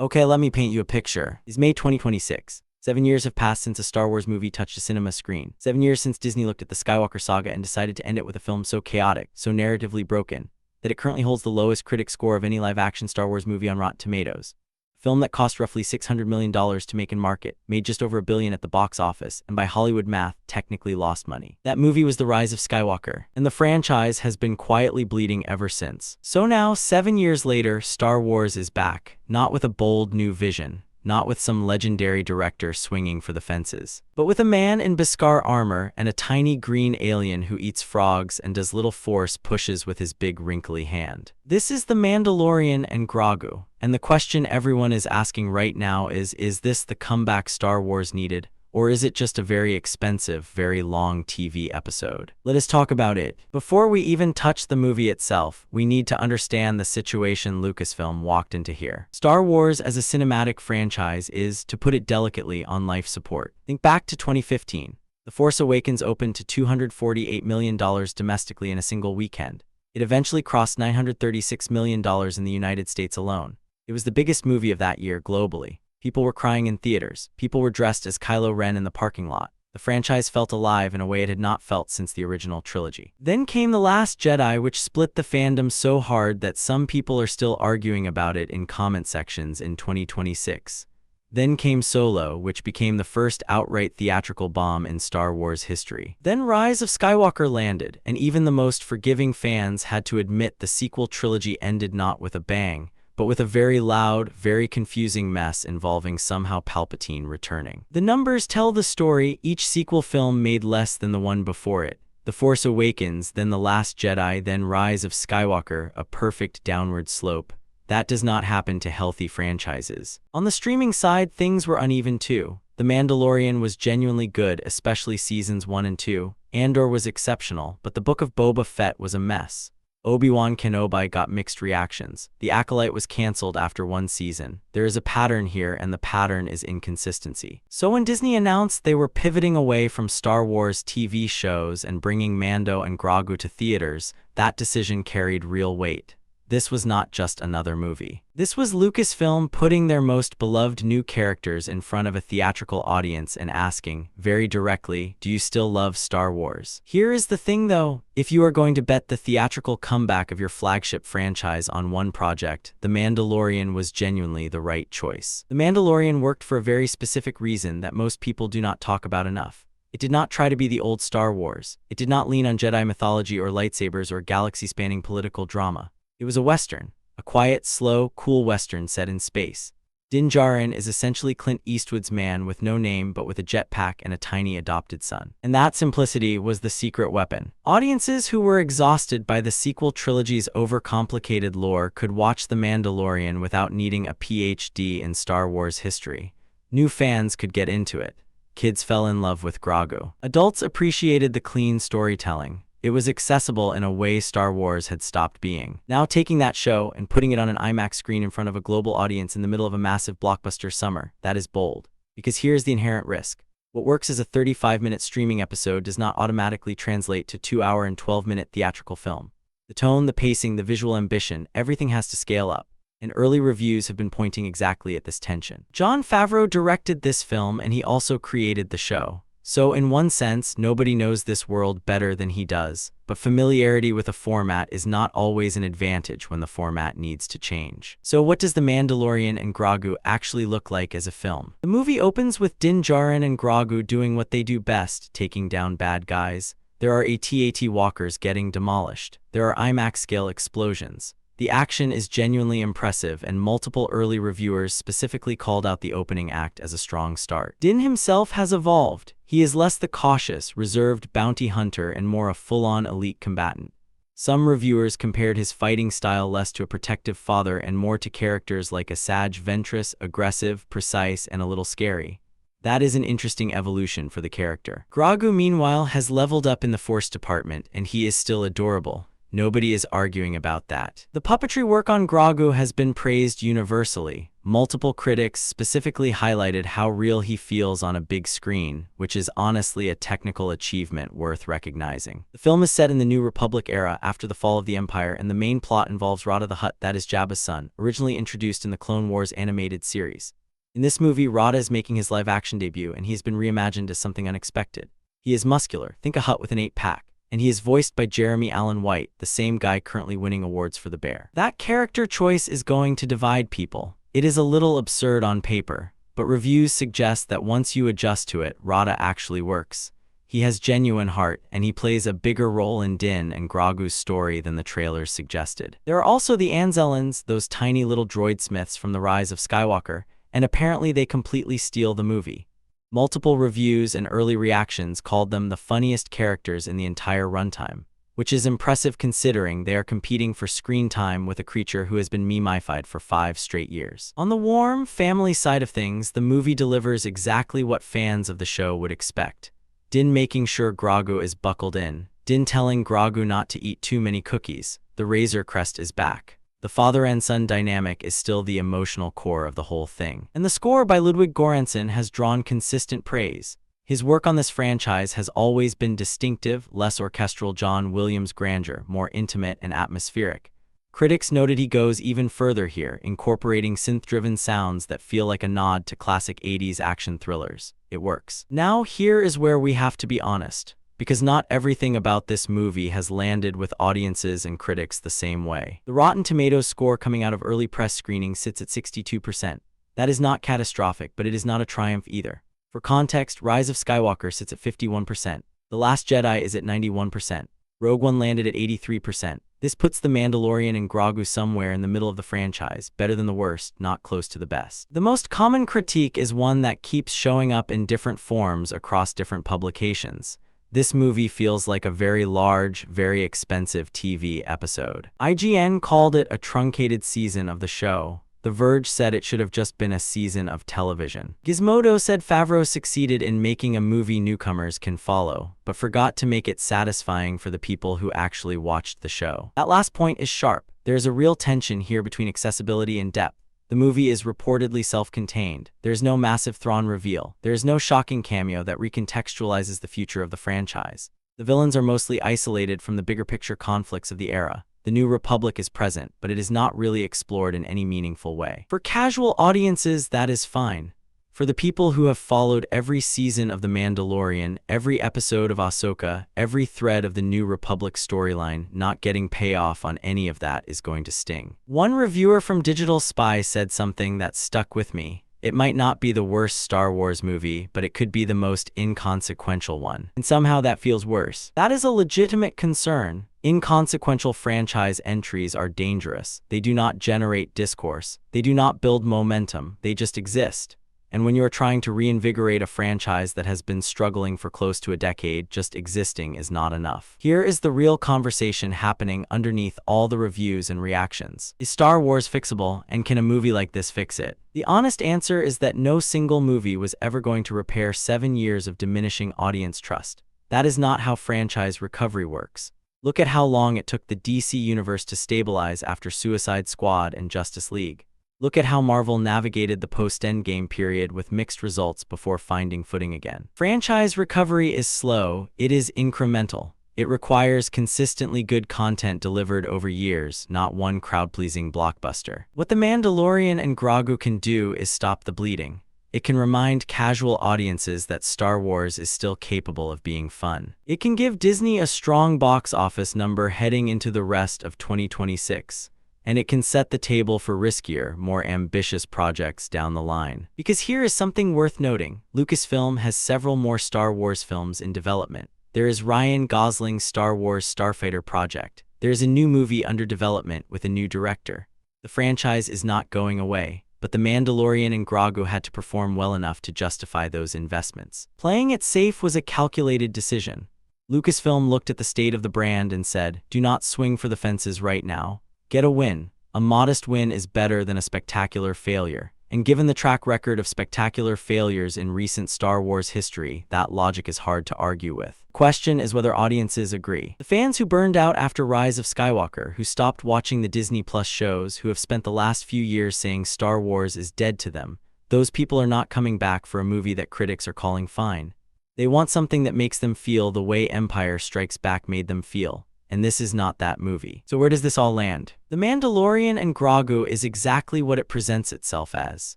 Okay, let me paint you a picture. It's May 2026. 7 years have passed since a Star Wars movie touched a cinema screen. 7 years since Disney looked at the Skywalker saga and decided to end it with a film so chaotic, so narratively broken, that it currently holds the lowest critic score of any live-action Star Wars movie on Rotten Tomatoes. A film that cost roughly $600 million to make and market, made just over $1 billion at the box office, and by Hollywood math, technically lost money. That movie was The Rise of Skywalker, and the franchise has been quietly bleeding ever since. So now, 7 years later, Star Wars is back, not with a bold new vision, not with some legendary director swinging for the fences, but with a man in Beskar armor and a tiny green alien who eats frogs and does little force pushes with his big wrinkly hand. This is the Mandalorian and Grogu, and the question everyone is asking right now is this the comeback Star Wars needed? Or is it just a very expensive, very long TV episode? Let us talk about it. Before we even touch the movie itself, we need to understand the situation Lucasfilm walked into here. Star Wars as a cinematic franchise is, to put it delicately, on life support. Think back to 2015. The Force Awakens opened to $248 million domestically in a single weekend. It eventually crossed $936 million in the United States alone. It was the biggest movie of that year globally. People were crying in theaters. People were dressed as Kylo Ren in the parking lot. The franchise felt alive in a way it had not felt since the original trilogy. Then came The Last Jedi, which split the fandom so hard that some people are still arguing about it in comment sections in 2026. Then came Solo, which became the first outright theatrical bomb in Star Wars history. Then Rise of Skywalker landed, and even the most forgiving fans had to admit the sequel trilogy ended not with a bang, but with a very loud, very confusing mess involving somehow Palpatine returning. The numbers tell the story. Each sequel film made less than the one before it. The Force Awakens, then The Last Jedi, then Rise of Skywalker, a perfect downward slope. That does not happen to healthy franchises. On the streaming side, things were uneven too. The Mandalorian was genuinely good, especially seasons 1 and 2. Andor was exceptional, but the Book of Boba Fett was a mess. Obi-Wan Kenobi got mixed reactions. The Acolyte was cancelled after 1 season. There is a pattern here, and the pattern is inconsistency. So when Disney announced they were pivoting away from Star Wars TV shows and bringing Mando and Grogu to theaters, that decision carried real weight. This was not just another movie. This was Lucasfilm putting their most beloved new characters in front of a theatrical audience and asking, very directly, do you still love Star Wars? Here is the thing though, if you are going to bet the theatrical comeback of your flagship franchise on one project, The Mandalorian was genuinely the right choice. The Mandalorian worked for a very specific reason that most people do not talk about enough. It did not try to be the old Star Wars. It did not lean on Jedi mythology or lightsabers or galaxy-spanning political drama. It was a Western, a quiet, slow, cool Western set in space. Djarin is essentially Clint Eastwood's man with no name but with a jetpack and a tiny adopted son. And that simplicity was the secret weapon. Audiences who were exhausted by the sequel trilogy's overcomplicated lore could watch The Mandalorian without needing a PhD in Star Wars history. New fans could get into it. Kids fell in love with Grogu. Adults appreciated the clean storytelling. It was accessible in a way Star Wars had stopped being. Now taking that show and putting it on an IMAX screen in front of a global audience in the middle of a massive blockbuster summer, that is bold. Because here's the inherent risk. What works as a 35-minute streaming episode does not automatically translate to 2-hour and 12-minute theatrical film. The tone, the pacing, the visual ambition, everything has to scale up. And early reviews have been pointing exactly at this tension. Jon Favreau directed this film and he also created the show. So in one sense, nobody knows this world better than he does, but familiarity with a format is not always an advantage when the format needs to change. So what does The Mandalorian and Grogu actually look like as a film? The movie opens with Djarin and Grogu doing what they do best, taking down bad guys. There are AT-AT walkers getting demolished. There are IMAX-scale explosions. The action is genuinely impressive, and multiple early reviewers specifically called out the opening act as a strong start. Din himself has evolved. He is less the cautious, reserved bounty hunter and more a full-on elite combatant. Some reviewers compared his fighting style less to a protective father and more to characters like Asajj Ventress, aggressive, precise, and a little scary. That is an interesting evolution for the character. Grogu, meanwhile, has leveled up in the Force department, and he is still adorable. Nobody is arguing about that. The puppetry work on Grogu has been praised universally. Multiple critics specifically highlighted how real he feels on a big screen, which is honestly a technical achievement worth recognizing. The film is set in the New Republic era after the fall of the Empire, and the main plot involves Rada the Hutt, that is Jabba's son, originally introduced in the Clone Wars animated series. In this movie, Rada is making his live-action debut, and he has been reimagined as something unexpected. He is muscular, think a Hutt with an 8-pack. And he is voiced by Jeremy Allen White, the same guy currently winning awards for The Bear. That character choice is going to divide people. It is a little absurd on paper, but reviews suggest that once you adjust to it, Rada actually works. He has genuine heart, and he plays a bigger role in Din and Grogu's story than the trailers suggested. There are also the Anzellans, those tiny little droid smiths from The Rise of Skywalker, and apparently they completely steal the movie. Multiple reviews and early reactions called them the funniest characters in the entire runtime, which is impressive considering they are competing for screen time with a creature who has been meme-ified for 5 straight years. On the warm, family side of things, the movie delivers exactly what fans of the show would expect. Din making sure Grogu is buckled in, Din telling Grogu not to eat too many cookies, the Razor Crest is back. The father and son dynamic is still the emotional core of the whole thing. And the score by Ludwig Göransson has drawn consistent praise. His work on this franchise has always been distinctive, less orchestral John Williams grandeur, more intimate and atmospheric. Critics noted he goes even further here, incorporating synth-driven sounds that feel like a nod to classic 80s action thrillers. It works. Now here is where we have to be honest, because not everything about this movie has landed with audiences and critics the same way. The Rotten Tomatoes score coming out of early press screenings sits at 62%. That is not catastrophic, but it is not a triumph either. For context, Rise of Skywalker sits at 51%. The Last Jedi is at 91%. Rogue One landed at 83%. This puts The Mandalorian and Grogu somewhere in the middle of the franchise, better than the worst, not close to the best. The most common critique is one that keeps showing up in different forms across different publications. This movie feels like a very large, very expensive TV episode. IGN called it a truncated season of the show. The Verge said it should have just been a season of television. Gizmodo said Favreau succeeded in making a movie newcomers can follow, but forgot to make it satisfying for the people who actually watched the show. That last point is sharp. There is a real tension here between accessibility and depth. The movie is reportedly self-contained. There's no massive Thrawn reveal. There is no shocking cameo that recontextualizes the future of the franchise. The villains are mostly isolated from the bigger picture conflicts of the era. The New Republic is present, but it is not really explored in any meaningful way. For casual audiences, that is fine. For the people who have followed every season of The Mandalorian, every episode of Ahsoka, every thread of the New Republic storyline, not getting payoff on any of that is going to sting. One reviewer from Digital Spy said something that stuck with me. It might not be the worst Star Wars movie, but it could be the most inconsequential one. And somehow that feels worse. That is a legitimate concern. Inconsequential franchise entries are dangerous. They do not generate discourse. They do not build momentum. They just exist. And when you are trying to reinvigorate a franchise that has been struggling for close to a decade, just existing is not enough. Here is the real conversation happening underneath all the reviews and reactions. Is Star Wars fixable, and can a movie like this fix it? The honest answer is that no single movie was ever going to repair 7 years of diminishing audience trust. That is not how franchise recovery works. Look at how long it took the DC universe to stabilize after Suicide Squad and Justice League. Look at how Marvel navigated the post-Endgame period with mixed results before finding footing again. Franchise recovery is slow, it is incremental. It requires consistently good content delivered over years, not one crowd-pleasing blockbuster. What The Mandalorian and Grogu can do is stop the bleeding. It can remind casual audiences that Star Wars is still capable of being fun. It can give Disney a strong box office number heading into the rest of 2026. And it can set the table for riskier, more ambitious projects down the line. Because here is something worth noting. Lucasfilm has several more Star Wars films in development. There is Ryan Gosling's Star Wars Starfighter project. There is a new movie under development with a new director. The franchise is not going away, but The Mandalorian and Grogu had to perform well enough to justify those investments. Playing it safe was a calculated decision. Lucasfilm looked at the state of the brand and said, "Do not swing for the fences right now. Get a win. A modest win is better than a spectacular failure. And given the track record of spectacular failures in recent Star Wars history, that logic is hard to argue with. The question is whether audiences agree. The fans who burned out after Rise of Skywalker, who stopped watching the Disney Plus shows, who have spent the last few years saying Star Wars is dead to them, those people are not coming back for a movie that critics are calling fine. They want something that makes them feel the way Empire Strikes Back made them feel. And this is not that movie. So where does this all land? The Mandalorian and Grogu is exactly what it presents itself as.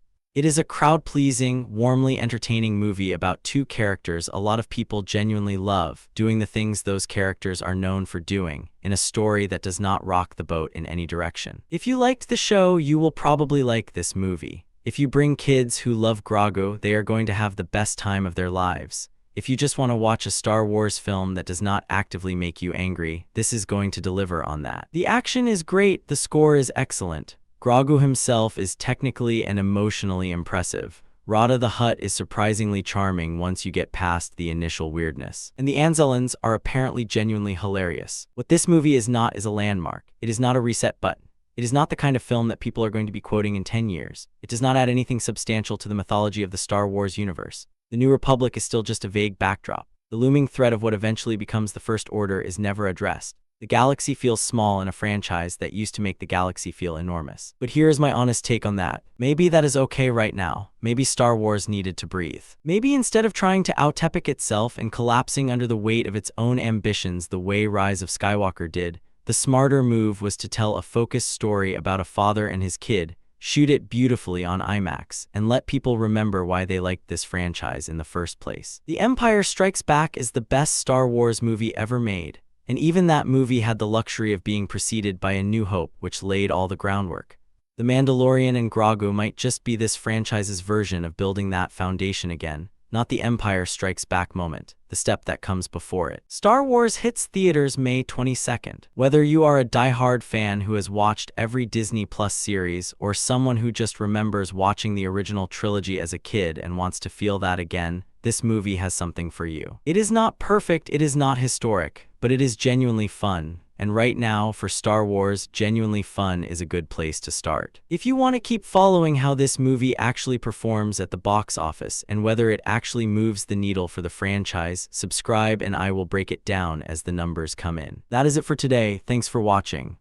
It is a crowd-pleasing, warmly entertaining movie about two characters a lot of people genuinely love, doing the things those characters are known for doing, in a story that does not rock the boat in any direction. If you liked the show, you will probably like this movie. If you bring kids who love Grogu, they are going to have the best time of their lives. If you just want to watch a Star Wars film that does not actively make you angry, this is going to deliver on that. The action is great, the score is excellent. Grogu himself is technically and emotionally impressive. Rada the Hutt is surprisingly charming once you get past the initial weirdness. And the Anzellans are apparently genuinely hilarious. What this movie is not is a landmark. It is not a reset button. It is not the kind of film that people are going to be quoting in 10 years. It does not add anything substantial to the mythology of the Star Wars universe. The New Republic is still just a vague backdrop. The looming threat of what eventually becomes the First Order is never addressed. The galaxy feels small in a franchise that used to make the galaxy feel enormous. But here is my honest take on that. Maybe that is okay right now. Maybe Star Wars needed to breathe. Maybe instead of trying to out-epic itself and collapsing under the weight of its own ambitions the way Rise of Skywalker did, the smarter move was to tell a focused story about a father and his kid, shoot it beautifully on IMAX, and let people remember why they liked this franchise in the first place. The Empire Strikes Back is the best Star Wars movie ever made, and even that movie had the luxury of being preceded by A New Hope, which laid all the groundwork. The Mandalorian and Grogu might just be this franchise's version of building that foundation again, not the Empire Strikes Back moment, the step that comes before it. Star Wars hits theaters May 22nd. Whether you are a die-hard fan who has watched every Disney Plus series or someone who just remembers watching the original trilogy as a kid and wants to feel that again, this movie has something for you. It is not perfect, it is not historic, but it is genuinely fun. And right now, for Star Wars, genuinely fun is a good place to start. If you want to keep following how this movie actually performs at the box office and whether it actually moves the needle for the franchise, subscribe and I will break it down as the numbers come in. That is it for today. Thanks for watching.